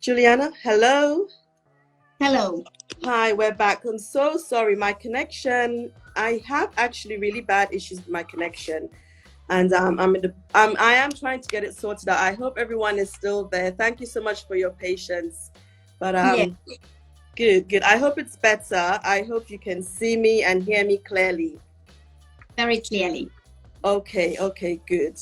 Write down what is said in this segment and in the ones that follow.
Juliana, hello. Hello. Hi, we're back. I'm so sorry. My connection, I have actually really bad issues with my connection. And I am trying to get it sorted out. I hope everyone is still there. Thank you so much for your patience. But Yeah. good. I hope it's better. I hope you can see me and hear me clearly. Very clearly. Okay, good.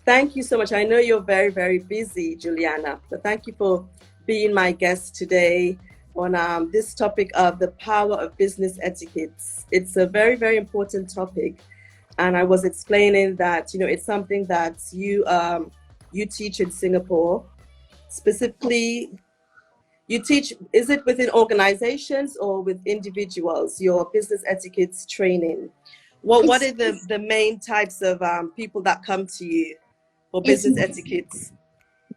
Thank you so much. I know you're very, very busy, Juliana, but thank you for being my guest today on this topic of the power of business etiquettes. It's a very, very important topic. And I was explaining that, it's something that you teach in Singapore. Specifically, you teach, is it within organizations or with individuals, your business etiquettes training? What are the main types of people that come to you for business etiquettes?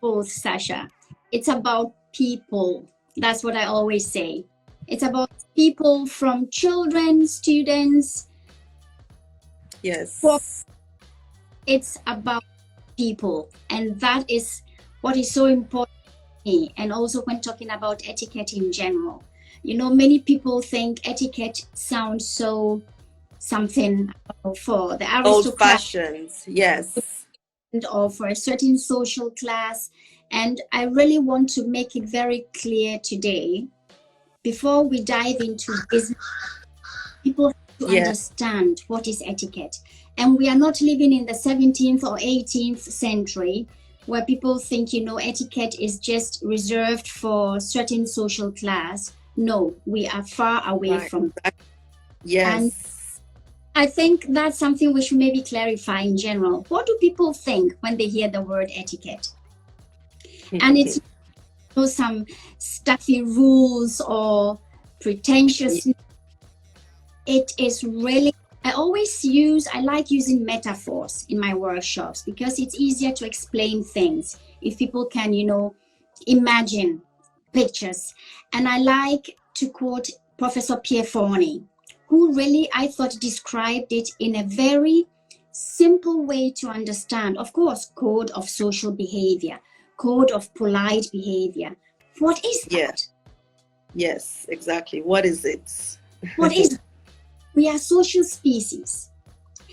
Both, Sasha. It's about people. That's what I always say. It's about people, from children, students. Yes. It's about people. And that is what is so important to me. And also when talking about etiquette in general. Many people think etiquette sounds so something for the old-fashioned, yes, or for a certain social class. And I really want to make it very clear today, before we dive into business, people have to understand what is etiquette. And we are not living in the 17th or 18th century where people think, etiquette is just reserved for certain social class. No, we are far away from that. Yes. And I think that's something we should maybe clarify in general. What do people think when they hear the word etiquette? And it's some stuffy rules or pretentious. It is really, I like using metaphors in my workshops because it's easier to explain things if people can, imagine pictures. And I like to quote Professor Pierre Forney, who really, I thought, described it in a very simple way to understand. Of course, code of social behavior, code of polite behavior. What is that? Yes, exactly. What is it? What is it? We are social species.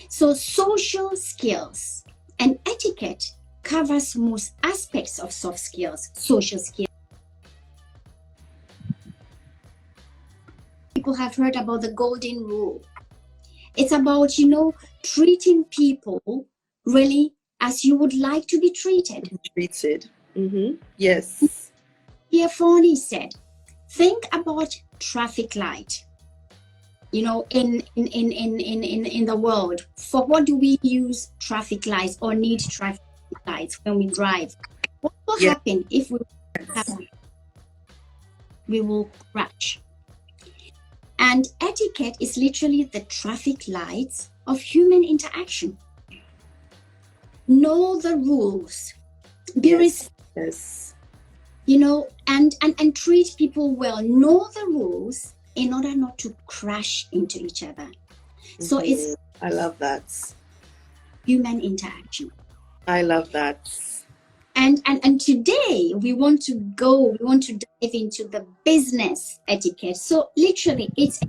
So social skills and etiquette covers most aspects of soft skills, social skills. People have heard about the golden rule. It's about, treating people really as you would like to be treated. Yes. Pierre Forney said, think about traffic light. In the world, for what do we use traffic lights or need traffic lights when we drive? What will happen if we will crash? And etiquette is literally the traffic lights of human interaction. Know the rules. Be and treat people well. Know the rules in order not to crash into each other. So it's, I love that. Human interaction. I love that. And today we want to dive into the business etiquette. So literally it's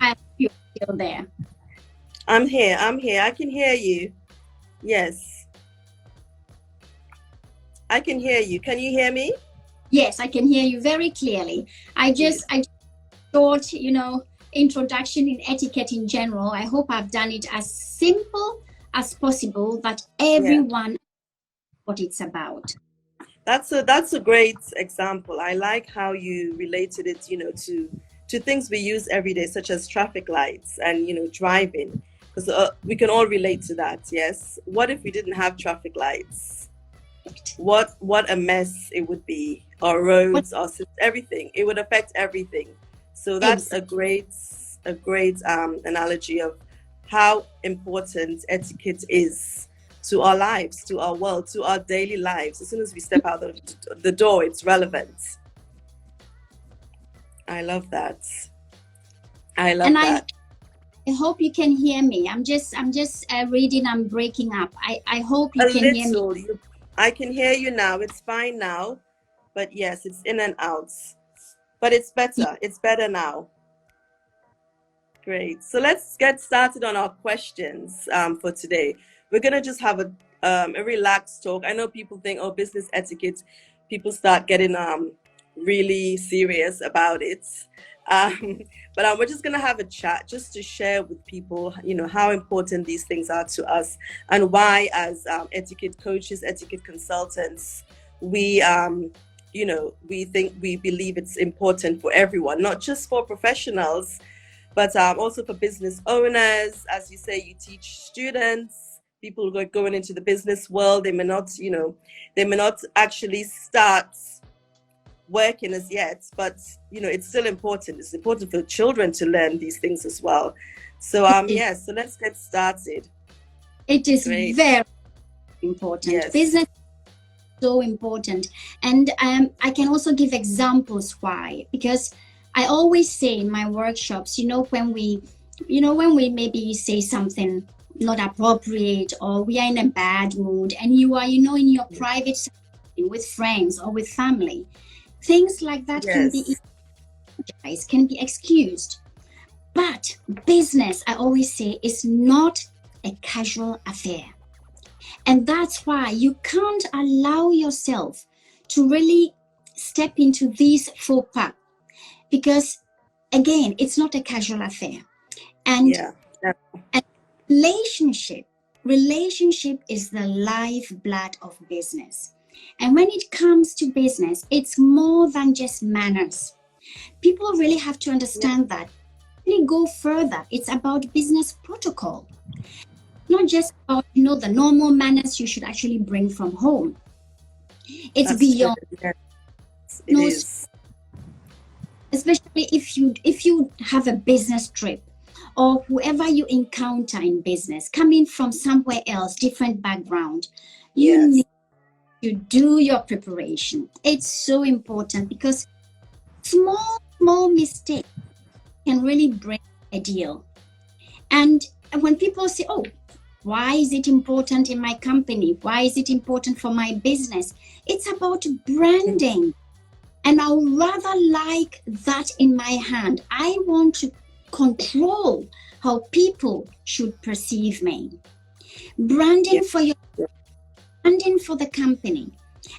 I hope you're still there. I'm here. I can hear you. Yes. I can hear you. Can you hear me? Yes, I can hear you very clearly. I thought, introduction in etiquette in general. I hope I've done it as simple as possible that everyone knows what it's about. That's a great example. I like how you related it, to things we use every day, such as traffic lights and, driving, because we can all relate to that. Yes. What if we didn't have traffic lights? What a mess it would be. Our roads, everything. It would affect everything. So that's a great analogy of how important etiquette is to our lives, to our world, to our daily lives. As soon as we step out of the door, it's relevant. I love that. I love And that. I hope you can hear me. I'm just reading. I'm breaking up. I hope you A can hear me. little. I can hear you now. It's fine now. But yes, it's in and out. But it's better. It's better now. Great. So let's get started on our questions for today. We're going to just have a relaxed talk. I know people think, oh, business etiquette, people start getting really serious about it. But we're just going to have a chat just to share with people, you know, how important these things are to us and why, as etiquette coaches, etiquette consultants, we we believe it's important for everyone, not just for professionals, but also for business owners. As you say, you teach students, people who are going into the business world. They may not, they may not actually start working as yet, but it's still important. It's important for children to learn these things as well. So yes, so let's get started. It is Great. Very important. Yes. Business is so important, and I can also give examples why, because I always say in my workshops, when we maybe say something not appropriate, or we are in a bad mood, and you are, in your private setting with friends or with family, things like that can be excused. But business, I always say, is not a casual affair. And that's why you can't allow yourself to really step into these faux pas. Because, again, it's not a casual affair. And a relationship is the lifeblood of business. And when it comes to business, it's more than just manners. People really have to understand that. Really go further. It's about business protocol. Not just about, the normal manners you should actually bring from home. It's beyond. Yes, it is. Especially if you have a business trip, or whoever you encounter in business coming from somewhere else, different background, you need to do your preparation. It's so important, because small mistakes can really break a deal. And when people say, oh, why is it important in my company? Why is it important for my business? It's about branding. And I would rather like that in my hand. I want to control how people should perceive me. Branding for your branding for the company.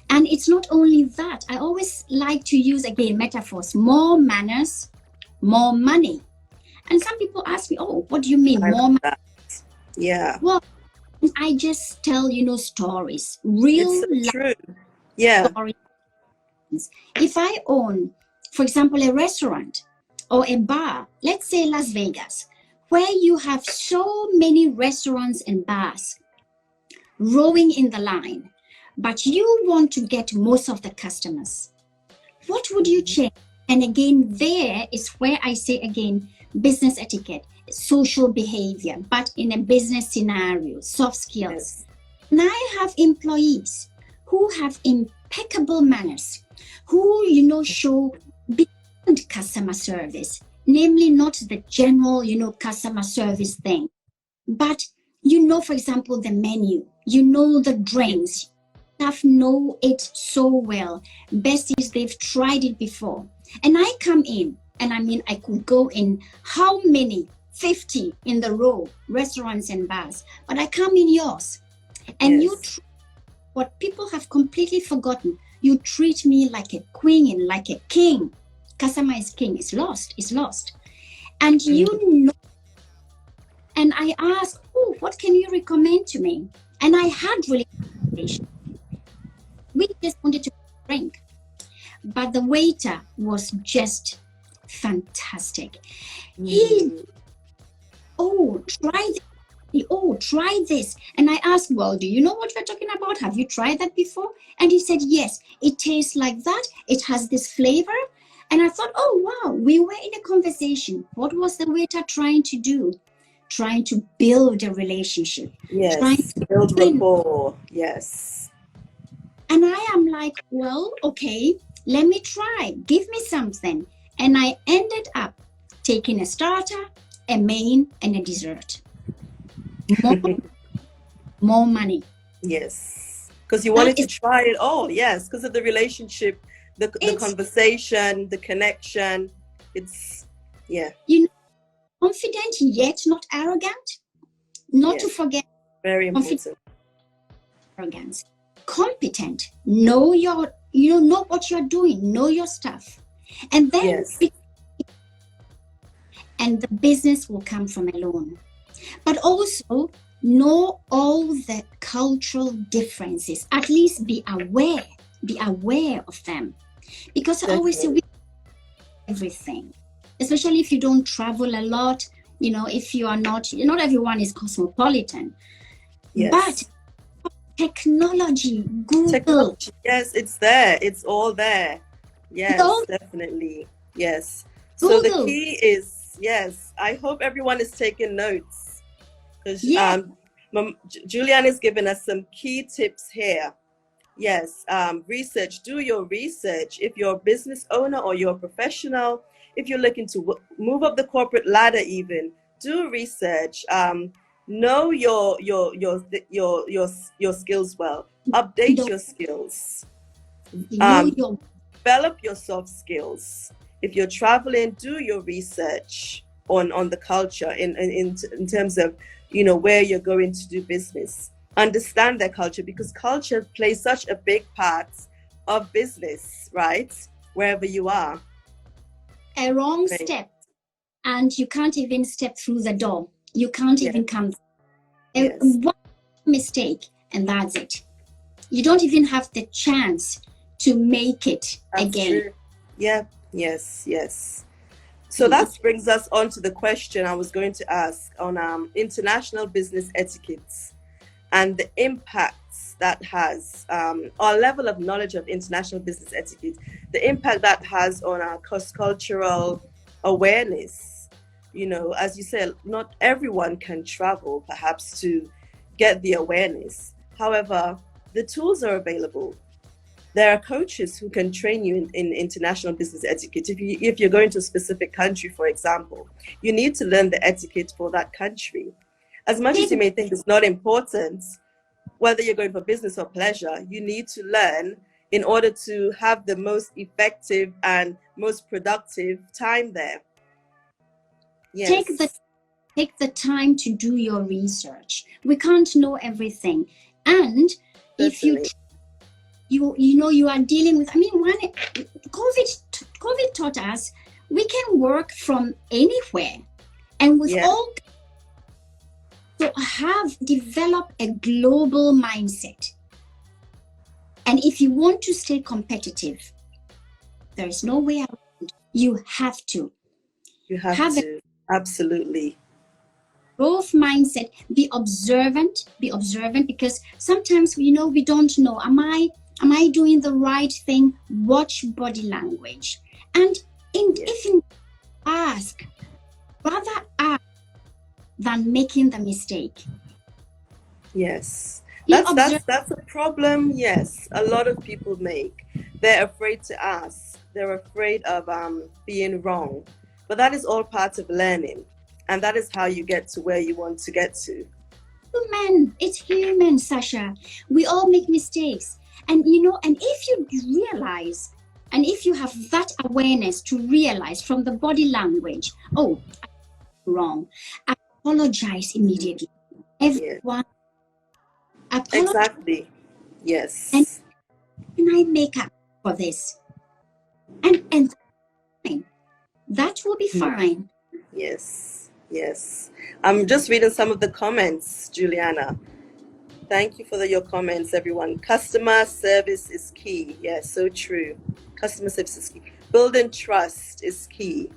And it's not only that. I always like to use, again, metaphors. More manners, more money. And some people ask me, oh, what do you mean, more money? Yeah. Well, I just tell, stories. Real life stories. If I own, for example, a restaurant or a bar, let's say Las Vegas, where you have so many restaurants and bars rowing in the line, but you want to get most of the customers, what would you change? And again, there is where I say again, business etiquette, social behavior, but in a business scenario, soft skills. Yes. And I have employees who have impeccable manners, who, show beyond customer service, namely not the general, customer service thing, but, for example, the menu, the drinks, staff know it so well. Best is they've tried it before. And I come in, and I could go in how many, 50 in the row, restaurants and bars, but I come in yours. And what people have completely forgotten, you treat me like a queen, like a king. Customer is king, is lost. And and I asked, oh, what can you recommend to me? And I had really conversation. We just wanted to drink. But the waiter was just fantastic. Try this. And I asked, well, do you know what we're talking about? Have you tried that before? And he said, yes, it tastes like that. It has this flavor. And I thought, oh, wow, we were in a conversation. What was the waiter trying to do? Trying to build a relationship. Yes, trying to build rapport. Yes. And I am like, well, okay, let me try. Give me something. And I ended up taking a starter, a main, and a dessert. More money. Yes, because you wanted to try it all. Yes, because of the relationship, the conversation, the connection. It's, yeah. Confident yet not arrogant. Not to forget. Very important. Arrogance. Competent. Know what you're doing. Know your stuff. And then and the business will come from alone. But also know all the cultural differences. At least be aware of them. Because I always say everything, especially if you don't travel a lot, if you are not everyone is cosmopolitan. But technology, Google. Yes, it's there. It's all there. Yes, definitely. Yes. So the key is, I hope everyone is taking notes, because Juliana is giving us some key tips here. Yes, research. Do your research. If you're a business owner or you're a professional, if you're looking to move up the corporate ladder, even do research. Know your skills well. Update your skills. Develop your soft skills. If you're traveling, do your research on the culture in terms of where you're going to do business. Understand their culture, because culture plays such a big part of business, right? Wherever you are. A wrong step and you can't even step through the door. You can't even come. One mistake and that's it. You don't even have the chance to make it again. True. Yeah. Yes. So that brings us on to the question I was going to ask on international business etiquettes and the impacts that has, our level of knowledge of international business etiquette, the impact that has on our cross-cultural awareness. As you said, not everyone can travel perhaps to get the awareness. However, the tools are available. There are coaches who can train you in international business etiquette. If you're going to a specific country, for example, you need to learn the etiquette for that country. As much as you may think it's not important, whether you're going for business or pleasure, you need to learn in order to have the most effective and most productive time there. Yes. Take the time to do your research. We can't know everything. And if you are dealing with, COVID taught us we can work from anywhere, and with develop a global mindset. And if you want to stay competitive, there is no way out. You have to. Absolutely. Growth mindset. Be observant, because sometimes we don't know. Am I doing the right thing? Watch body language. And if you rather ask than making the mistake. Yes. That's a problem. Yes, a lot of people make. They're afraid to ask. They're afraid of being wrong. But that is all part of learning. And that is how you get to where you want to get to. It's human, Sasha. We all make mistakes. And and if you realize, and if you have that awareness to realize from the body language, I'm wrong, apologize immediately. Everyone. Exactly. Yes. And can I make up for this? And that will be fine. Yes. I'm just reading some of the comments, Juliana. Thank you for your comments, everyone. Customer service is key. Yes, so true. Customer service is key. Building trust is key.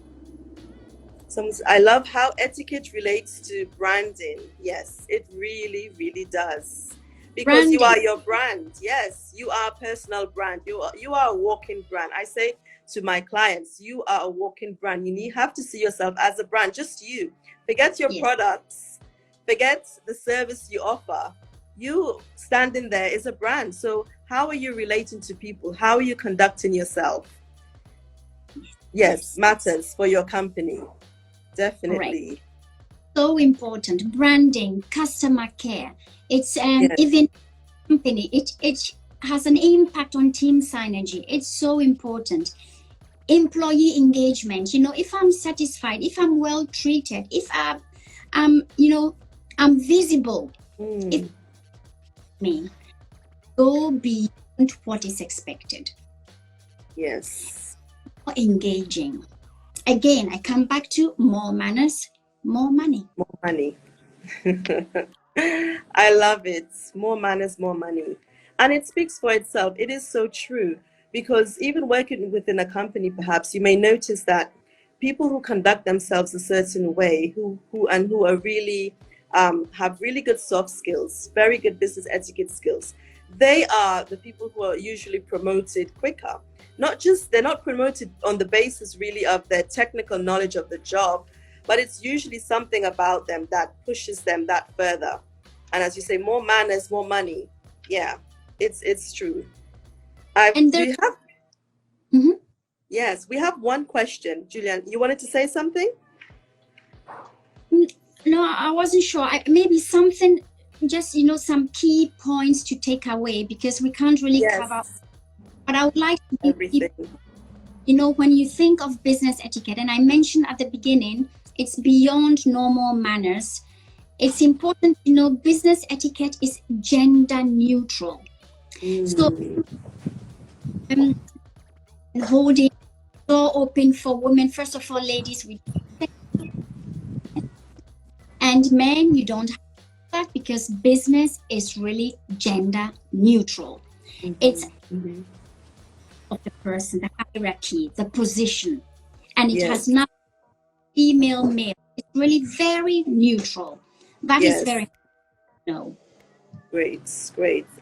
I love how etiquette relates to branding. Yes, it really, really does. Because branding. You are your brand. Yes, you are a personal brand. You are a walking brand. I say to my clients, you are a walking brand. You have to see yourself as a brand, just you. Forget your products. Forget the service you offer. You standing there is a brand. So how are you relating to people? How are you conducting yourself? Yes, matters for your company. Definitely. Correct. So important. Branding, customer care. It's Yes. even company. It has an impact on team synergy. It's so important. Employee engagement. You know, if I'm satisfied, if I'm well treated, if I'm visible, if me go beyond what is expected. Yes. More engaging. Again, I come back to more manners, more money. More money. I love it. More manners, more money. And it speaks for itself. It is so true. Because even working within a company, perhaps you may notice that people who conduct themselves a certain way, who are really have really good soft skills, very good business etiquette skills, they are the people who are usually promoted quicker. They're not promoted on the basis really of their technical knowledge of the job, but it's usually something about them that pushes them that further. And as you say, more manners, more money. Yeah, it's true. Do you have? Mm-hmm. Yes, we have one question. Julian, you wanted to say something? No, I wasn't sure. Maybe something, just, some key points to take away, because we can't really cover. But I would like to everything. When you think of business etiquette, and I mentioned at the beginning, it's beyond normal manners. It's important to know business etiquette is gender neutral. So holding the door open for women, first of all, ladies, and men, you don't have that, because business is really gender neutral. It's of the person, the hierarchy, the position, and it has not female, male. It's really very neutral. That is very Great.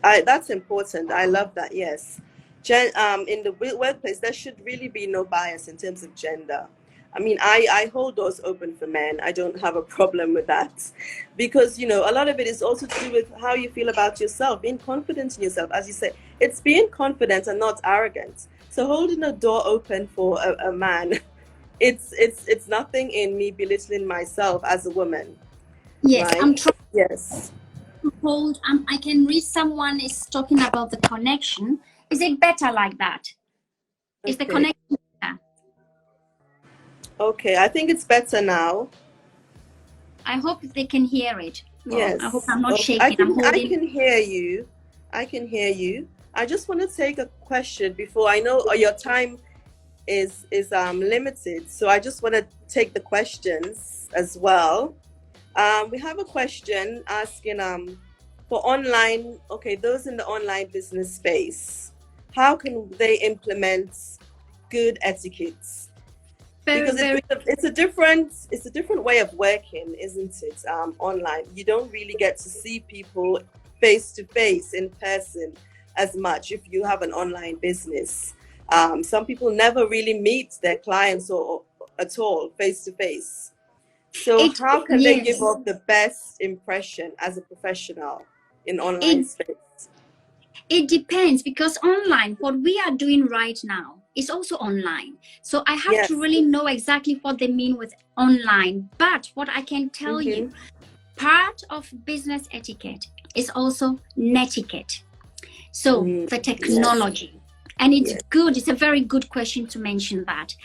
That's important. I love that. Yes, in the workplace, there should really be no bias in terms of gender. I mean, I hold doors open for men. I don't have a problem with that, because a lot of it is also to do with how you feel about yourself, being confident in yourself. As you say, it's being confident and not arrogant. So holding a door open for a man, it's nothing in me belittling myself as a woman. Yes, right? I'm trying. Yes. To hold. I can read someone is talking about the connection. Is it better like that? Okay. Is the connection better? Okay, I think it's better now. I hope they can hear it. Well, yes. I hope I'm not shaking. I can hear you. I can hear you. I just want to take a question before. I know your time is limited, so I just want to take the questions as well. We have a question asking for online, those in the online business space, how can they implement good etiquettes? Because it's a different way of working, isn't it? Online, you don't really get to see people face to face in person as much if you have an online business. Some people never really meet their clients or at all face to face. So how can they give off the best impression as a professional in online space? It depends, because online, what we are doing right now is also online. So I have to really know exactly what they mean with online. But what I can tell you, part of business etiquette is also netiquette. So the technology. And it's good. It's a very good question to mention that.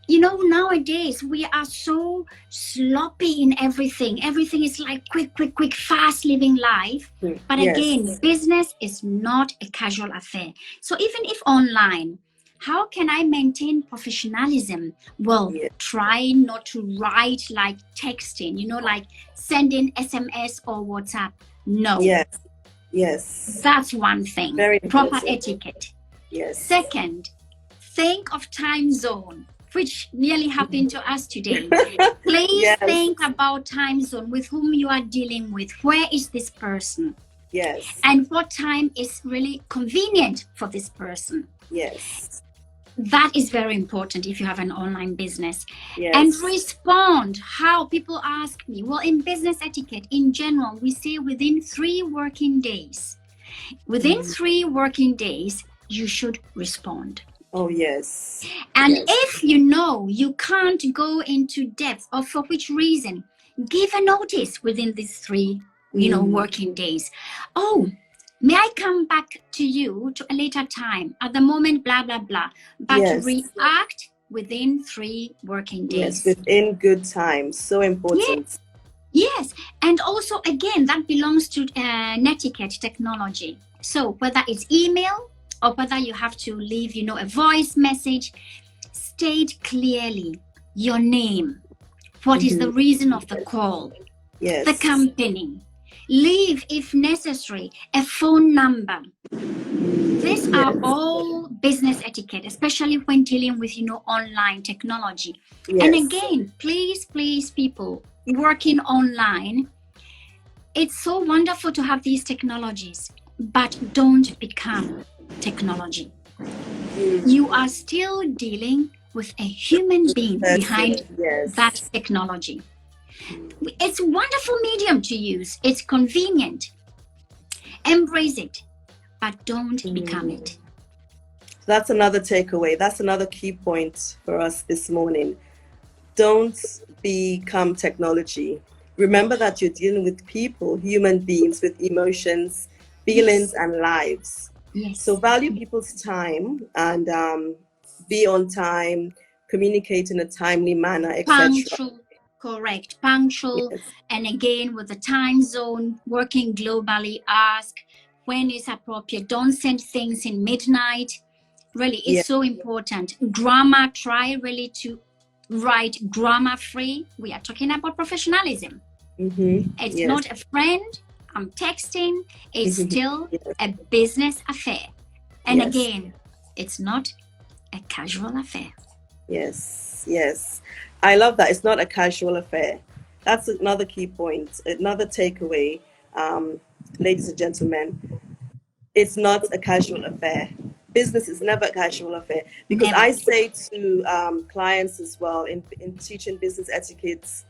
Nowadays we are so sloppy in everything. Everything is like quick, fast living life. But again, business is not a casual affair. So even if online, how can I maintain professionalism? Well, try not to write like texting, like sending SMS or WhatsApp. No. Yes. That's one thing. Very proper important. Etiquette. Yes. Second, think of time zone, which nearly happened to us today. Please think about time zone, with whom you are dealing with. Where is this person? Yes. And what time is really convenient for this person? Yes. That is very important if you have an online business. Yes. And respond. How people ask me, well, in business etiquette, in general, we say within 3 working days. Within 3 working days, you should respond. Oh, yes. And Yes. if you know you can't go into depth or for which reason, give a notice within these 3, working days. Oh, may I come back to you to a later time? At the moment, blah, blah, blah. But Yes. react within 3 working days. Yes, within good time. So important. Yes. And also, again, that belongs to netiquette technology. So whether it's email or whether you have to leave, a voice message, state clearly your name. What is the reason of the call? Yes. The company. Leave, if necessary, a phone number. These are all business etiquette, especially when dealing with, online technology. Yes. And again, please, people working online, it's so wonderful to have these technologies, but don't become technology. You are still dealing with a human being behind that technology. It's a wonderful medium to use. It's convenient. Embrace it, but don't become it. That's another takeaway. That's another key point for us this morning. Don't become technology. Remember that you're dealing with people, human beings with emotions, feelings, and lives. Yes. So value people's time and be on time, communicate in a timely manner, etc. Punctual, correct, punctual. Yes. And again, with the time zone, working globally, ask when is appropriate. Don't send things in midnight. Really, it's so important. Grammar, try really to write grammar free. We are talking about professionalism. It's not a friend. I'm texting. It's still a business affair. And again, it's not a casual affair. Yes, yes. I love that. It's not a casual affair. That's another key point, another takeaway, ladies and gentlemen. It's not a casual affair. Business is never a casual affair. Because never. I say to clients as well in teaching business etiquettes,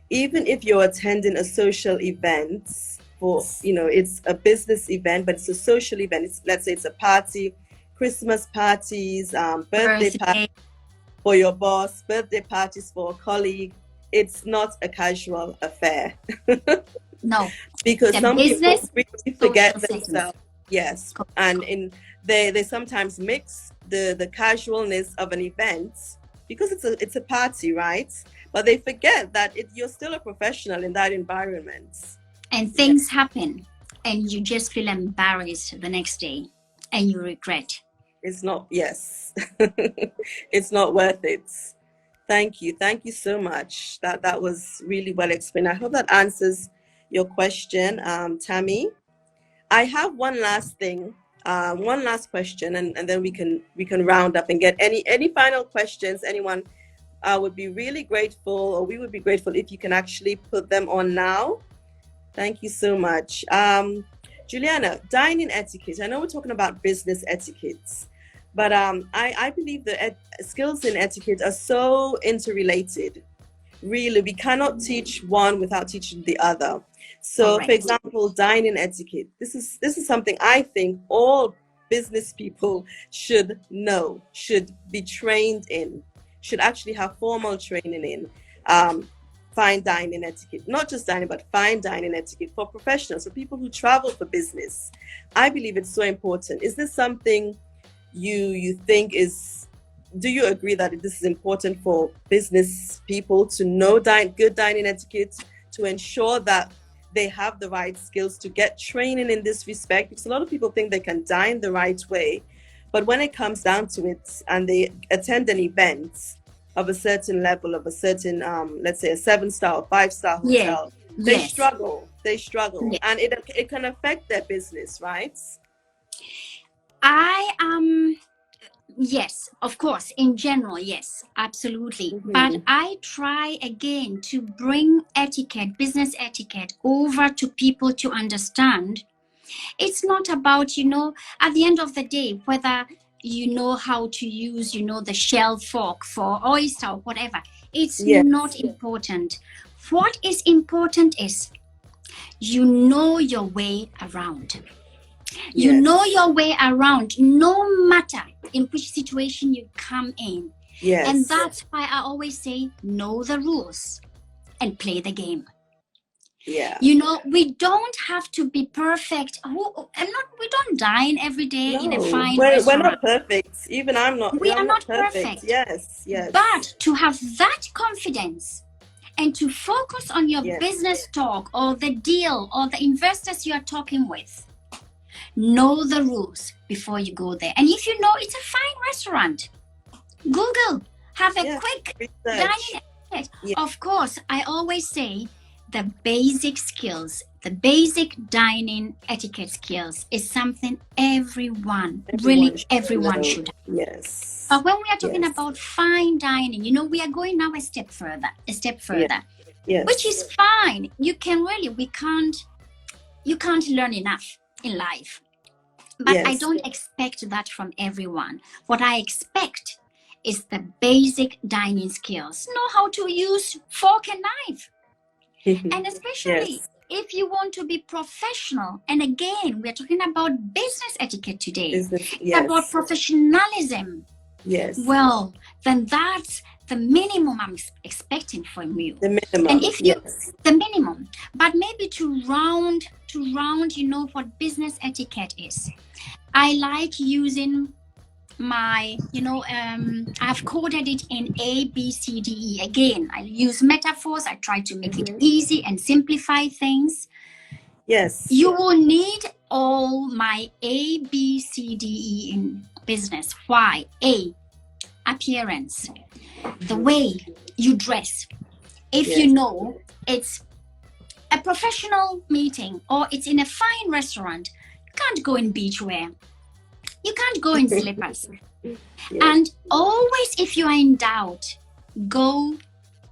even if you're attending a social event, it's a business event, but it's a social event. Let's say it's a party, Christmas parties, birthday parties for your boss, birthday parties for a colleague. It's not a casual affair. No. Because some people really forget themselves. Settings. Yes. And they sometimes mix the casualness of an event because it's a party, right? But they forget that you're still a professional in that environment. And things happen and you just feel embarrassed the next day and you regret. It's not, it's not worth it. Thank you. Thank you so much. That was really well explained. I hope that answers your question, Tammy. I have one last thing, one last question, and then we can round up and get any final questions. Anyone would be really grateful, or we would be grateful if you can actually put them on now. Thank you so much. Juliana, dining etiquette. I know we're talking about business etiquettes, but I believe the skills in etiquette are so interrelated. Really, we cannot teach one without teaching the other. So, for example, dining etiquette. This is something I think all business people should know, should be trained in, should actually have formal training in. Fine dining etiquette, not just dining, but fine dining etiquette for professionals, for people who travel for business. I believe it's so important. Is this something you think is, do you agree that this is important for business people to know good dining etiquette, to ensure that they have the right skills to get training in this respect? Because a lot of people think they can dine the right way, but when it comes down to it and they attend an event of a certain level, of a certain, let's say a 7-star or 5-star hotel, they struggle, and it can affect their business, right? Yes, of course, in general, yes, absolutely. But I try again to bring etiquette, business etiquette, over to people to understand. It's not about, at the end of the day, whether you know how to use, the shell fork for oyster or whatever. It's not important. What is important is you know your way around. You know your way around, no matter in which situation you come in. Yes. And that's why I always say, know the rules and play the game. Yeah. You know, we don't have to be perfect. We don't dine every day in a fine restaurant. We're not perfect. Even I'm not. We I'm are not perfect. Yes, yes. But to have that confidence and to focus on your business talk or the deal or the investors you are talking with, know the rules before you go there. And if you know it's a fine restaurant, Google, have a quick dining etiquette. Of course, I always say the basic skills, the basic dining etiquette skills is something everyone should have. Yes. But when we are talking about fine dining, you know, we are going now a step further, which is fine. You can't learn enough in life. But I don't expect that from everyone. What I expect is the basic dining skills. Know how to use fork and knife. And especially if you want to be professional, and again, we're talking about business etiquette today. It's about professionalism. Yes. Well, then that's the minimum I'm expecting from you. The minimum. And if you, the minimum, but maybe to round, you know, what business etiquette is. I like using my, you know, I've coded it in A, B, C, D, E. Again, I use metaphors. I try to make it easy and simplify things. Yes. You will need all my A, B, C, D, E in business. Why? A, appearance. The way you dress. If you know it's a professional meeting or it's in a fine restaurant, you can't go in beachwear. You can't go in slippers. And always, if you are in doubt, go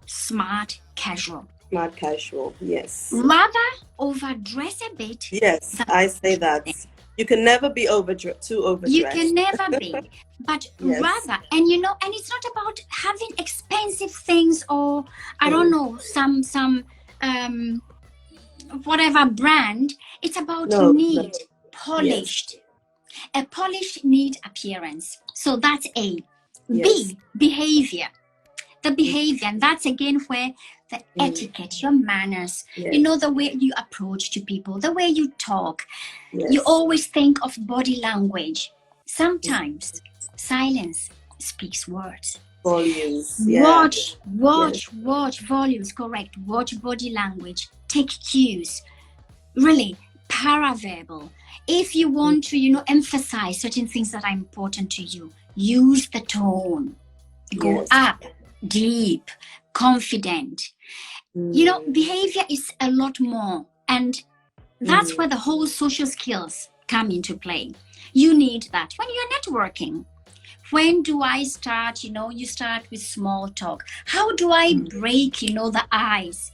smart casual. Smart casual, yes. Rather overdress a bit. Yes, I say that. You can never be too overdressed. You can never be. But rather, and you know, and it's not about having expensive things or, I don't know, some whatever brand. It's about polished. A polished, neat appearance. So that's A. B, behavior. The behavior, and that's again where the etiquette, your manners, you know, the way you approach to people, the way you talk. You always think of body language. Sometimes silence speaks words. Volumes. Watch volumes, correct. Watch body language. Take cues. Really, paraverbal. If you want to, you know, emphasize certain things that are important to you, use the tone. Go up, deep, confident. You know, behavior is a lot more. And that's where the whole social skills come into play. You need that. When you're networking, when do I start, you know, you start with small talk. How do I break, you know, the ice?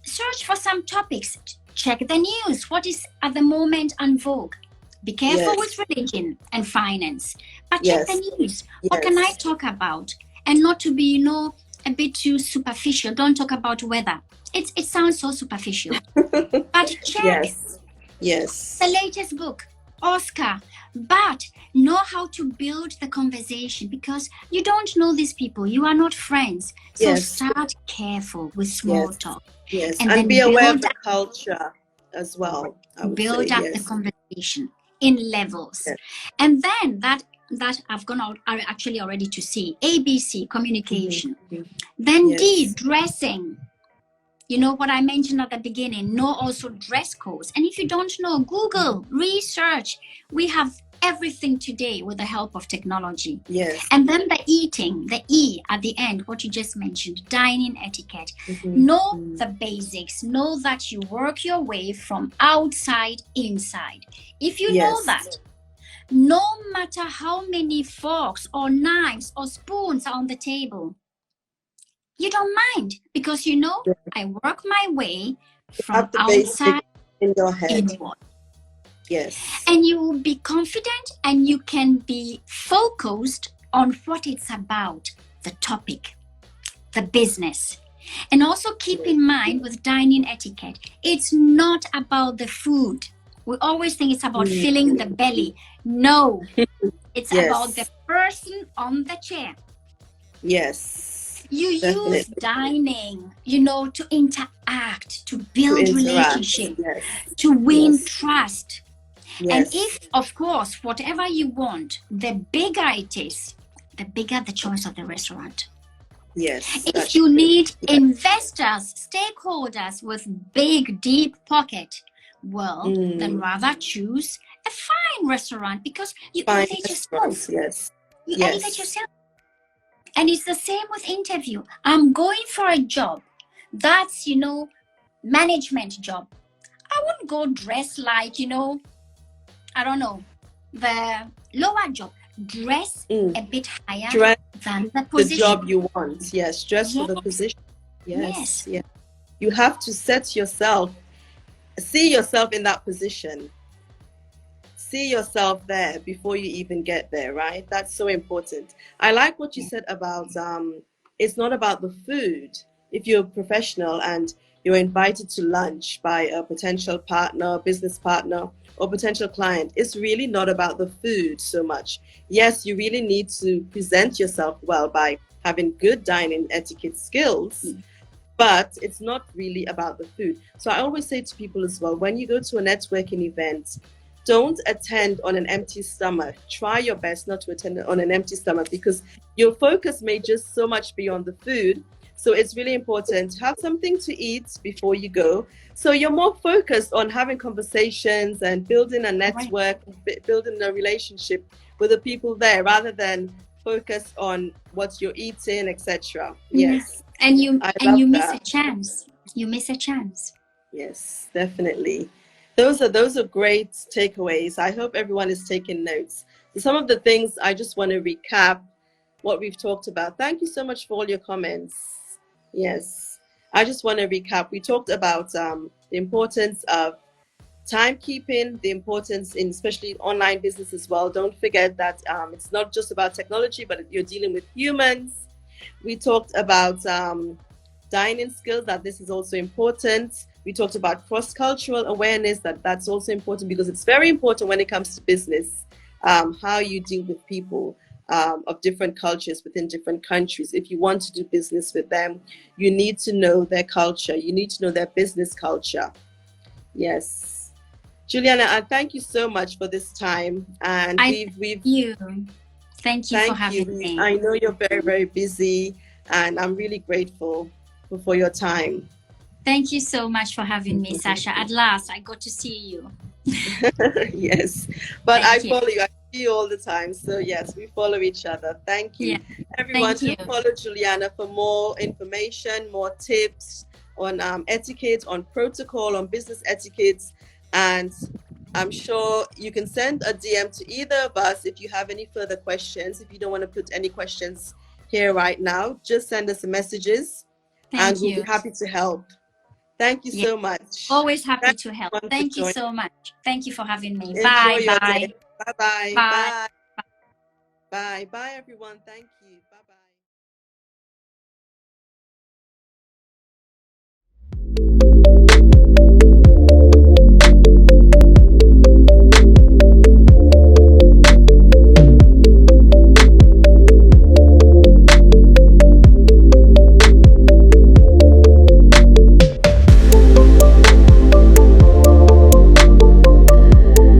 Search for some topics. Check the news. What is at the moment en vogue? Be careful with religion and finance. But check the news. What can I talk about? And not to be, you know, a bit too superficial. Don't talk about weather. It sounds so superficial. But check the latest book, Oscar. But know how to build the conversation, because you don't know these people. You are not friends. So start careful with small talk. Yes, and be aware of the culture as well. Build up the conversation in levels. And then that I've gone out are actually already to C. ABC, communication. Then D, dressing. You know what I mentioned at the beginning, know also dress codes. And if you don't know, Google, research. We have everything today with the help of technology. And then the eating, the E at the end, what you just mentioned, dining etiquette. Know the basics. Know that you work your way from outside inside. If you know that, no matter how many forks or knives or spoons are on the table, you don't mind, because you know I work my way from outside in your head. Inward. And you will be confident and you can be focused on what it's about, the topic, the business. And also keep in mind with dining etiquette, it's not about the food. We always think it's about filling the belly. No, it's about the person on the chair. Yes. You Definitely. use dining, to interact, to build relationship, to win trust. And if, of course, whatever you want, the bigger it is, the bigger the choice of the restaurant. Yes. If you need investors, stakeholders with big, deep pocket, well, then rather choose a fine restaurant, because you elevate yourself. You elevate yourself. And it's the same with interview. I'm going for a job. That's, management job. I wouldn't go dress like, I don't know, the lower job. Dress a bit higher than the position. The job you want. Yes, dress for the position. Yes. You have to see yourself in that position. See yourself there before you even get there, right? That's so important. I like what you said about it's not about the food. If you're a professional and you're invited to lunch by a potential partner, business partner, or potential client, it's really not about the food so much. Yes, you really need to present yourself well by having good dining etiquette skills, but it's not really about the food. So I always say to people as well, when you go to a networking event, don't attend on an empty stomach. Try your best not to attend on an empty stomach, because your focus may just so much be on the food. So it's really important to have something to eat before you go. So you're more focused on having conversations and building a network, building a relationship with the people there, rather than focus on what you're eating, etc. Yes. And you miss a chance. You miss a chance. Yes, definitely. Those are great takeaways. I hope everyone is taking notes. So some of the things I just want to recap what we've talked about. Thank you so much for all your comments. Yes, I just want to recap. We talked about the importance of timekeeping, the importance in especially online business as well. Don't forget that it's not just about technology, but you're dealing with humans. We talked about dining skills, that this is also important. We talked about cross-cultural awareness, that's also important, because it's very important when it comes to business, how you deal with people of different cultures within different countries. If you want to do business with them, you need to know their culture. You need to know their business culture. Yes. Juliana, I thank you so much for this time. And Thank you for having me. I know you're very, very busy, and I'm really grateful for your time. Thank you so much for having me, Sasha. At last, I got to see you. Yes, but I follow you. I see you all the time. So yes, we follow each other. Thank you. Everyone, do follow Juliana for more information, more tips on etiquette, on protocol, on business etiquette. And I'm sure you can send a DM to either of us if you have any further questions. If you don't want to put any questions here right now, just send us messages and we'll be happy to help. Thank you so much. Always happy to help. Thank you so much. Thank you for having me. Enjoy Bye. Your Bye. Day. Bye. Bye. Bye. Bye. Bye, everyone. Thank you. Bye-bye.